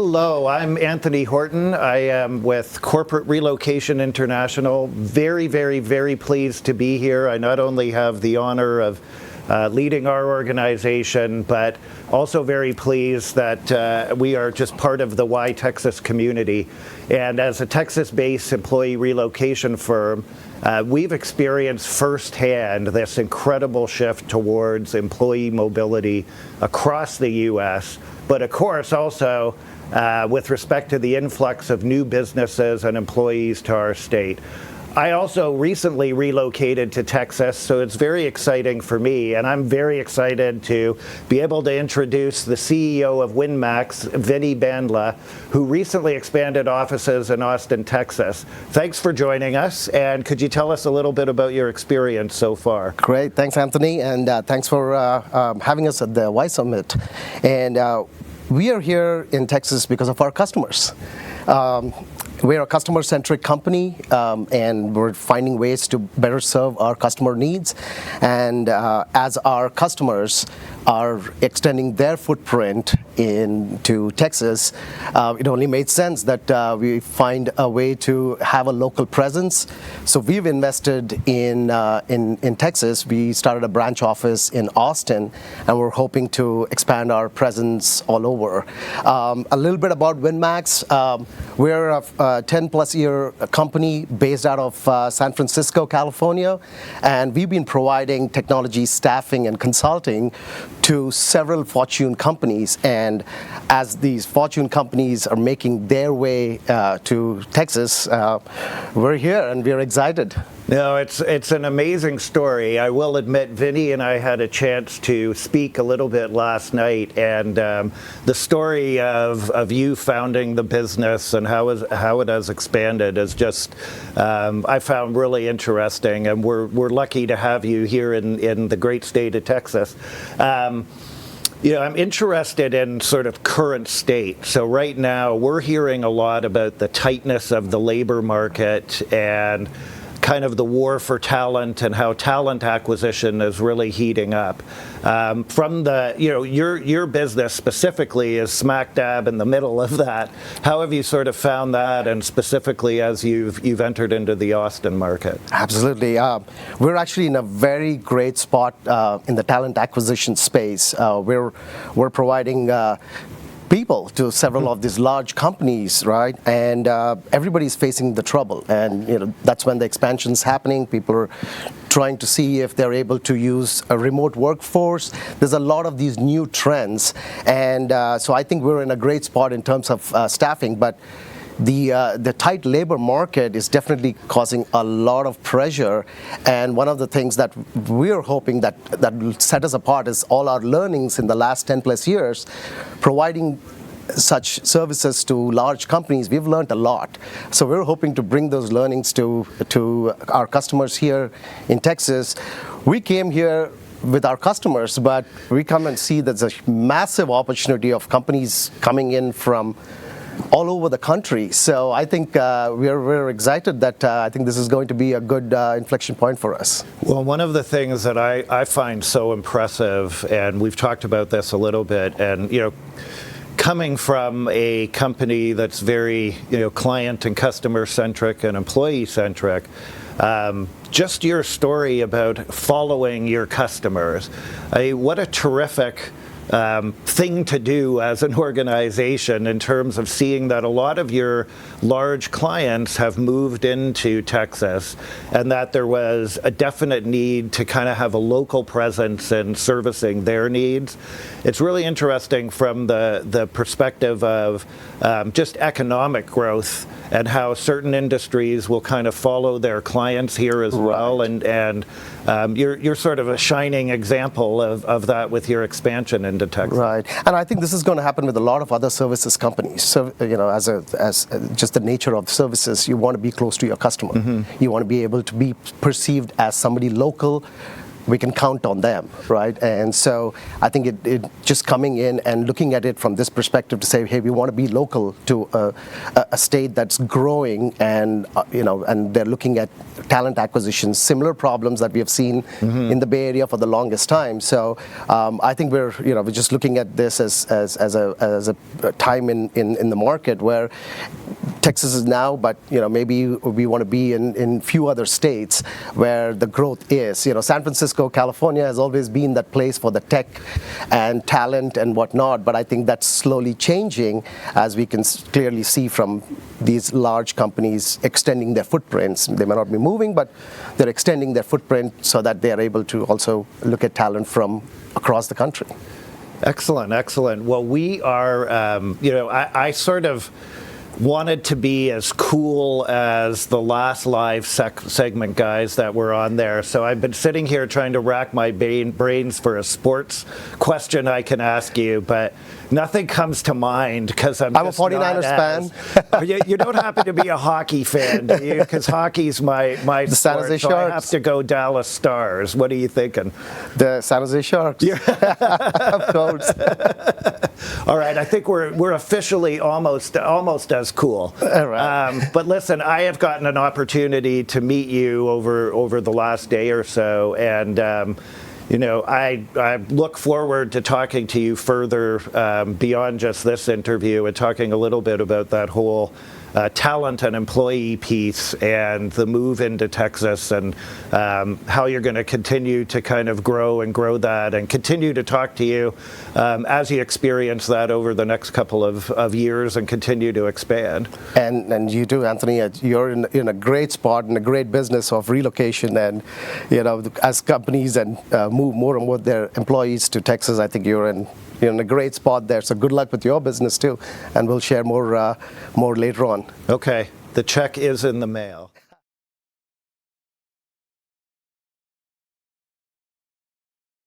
Hello, I'm Anthony Horton. I am with Corporate Relocation International. Very, very, very pleased to be here. I not only have the honor of leading our organization, but also very pleased that we are just part of the YTexas community. And as a Texas-based employee relocation firm, we've experienced firsthand this incredible shift towards employee mobility across the U.S., but of course also with respect to the influx of new businesses and employees to our state. I also recently relocated to Texas, so it's very exciting for me, and I'm very excited to be able to introduce the CEO of WinMax, Vinny Bandla, who recently expanded offices in Austin, Texas. Thanks for joining us, and could you tell us a little bit about your experience so far? Great, thanks Anthony, and thanks for having us at the Y Summit. And we are here in Texas because of our customers. We're a customer-centric company, and we're finding ways to better serve our customer needs. And as our customers are extending their footprint into Texas, it only made sense that we find a way to have a local presence. So we've invested in Texas. We started a branch office in Austin, and we're hoping to expand our presence all over. A little bit about WinMax. We're a 10-plus year company based out of San Francisco, California, and we've been providing technology staffing and consulting to several Fortune companies. And as these Fortune companies are making their way to Texas, we're here and we're excited. No, it's an amazing story. I will admit, Vinny and I had a chance to speak a little bit last night, and the story of you founding the business and how it has expanded is just I found really interesting, and we're lucky to have you here in the great state of Texas. You know, I'm interested in sort of current state. So right now, we're hearing a lot about the tightness of the labor market and kind of the war for talent and how talent acquisition is really heating up. From the, you know, your business specifically is smack dab in the middle of that. How have you sort of found that, and specifically as you've entered into the Austin market? Absolutely. We're actually in a very great spot in the talent acquisition space. We're providing people to several of these large companies, right? And everybody's facing the trouble, and you know that's when the expansion's happening. People are trying to see if they're able to use a remote workforce. There's a lot of these new trends, and so I think we're in a great spot in terms of staffing, but the tight labor market is definitely causing a lot of pressure, and one of the things that we're hoping that will set us apart is all our learnings in the last 10 plus years, providing such services to large companies. We've learned a lot, so we're hoping to bring those learnings to our customers here in Texas. We came here with our customers, but we come and see there's a massive opportunity of companies coming in from all over the country. So I think we're excited that I think this is going to be a good inflection point for us. Well, one of the things that I find so impressive, and we've talked about this a little bit, and you know, coming from a company that's very, you know, client and customer centric and employee centric, just your story about following your customers. What a terrific thing to do as an organization in terms of seeing that a lot of your large clients have moved into Texas, and that there was a definite need to kind of have a local presence in servicing their needs. It's really interesting from the perspective of just economic growth and how certain industries will kind of follow their clients here as well, and you're sort of a shining example of that with your expansion into Texas. Right, and I think this is going to happen with a lot of other services companies. So you know, as just the nature of services, you want to be close to your customer. Mm-hmm. You want to be able to be perceived as somebody local, we can count on them, right? And so I think it just coming in and looking at it from this perspective to say, hey, we want to be local to a state that's growing, and and they're looking at talent acquisitions, similar problems that we have seen in the Bay Area for the longest time. So I think we're just looking at this as a time in the market where Texas is now, but maybe we want to be in few other states where the growth is. San Francisco, California has always been that place for the tech and talent and whatnot, but I think that's slowly changing, as we can clearly see from these large companies extending their footprints. They may not be moving, but they're extending their footprint so that they are able to also look at talent from across the country. Excellent, excellent. Well, we are, I sort of wanted to be as cool as the last live segment guys that were on there. So I've been sitting here trying to rack my brains for a sports question I can ask you, but nothing comes to mind because I'm a 49ers fan. You don't happen to be a hockey fan, do you? Because hockey's my the San Jose so Sharks. I have to go Dallas Stars. What are you thinking? The San Jose Sharks. Yeah. Of course. All right, I think we're officially almost as cool. All right. But listen, I have gotten an opportunity to meet you over the last day or so, and I look forward to talking to you further beyond just this interview and talking a little bit about that whole talent and employee piece and the move into Texas, and how you're going to continue to kind of grow that and continue to talk to you as you experience that over the next couple of years and continue to expand. And you too, Anthony. You're in a great spot, in a great business of relocation, and as companies and move more and more their employees to Texas, I think you're in a great spot there. So good luck with your business too, and we'll share more later on. Okay, the check is in the mail.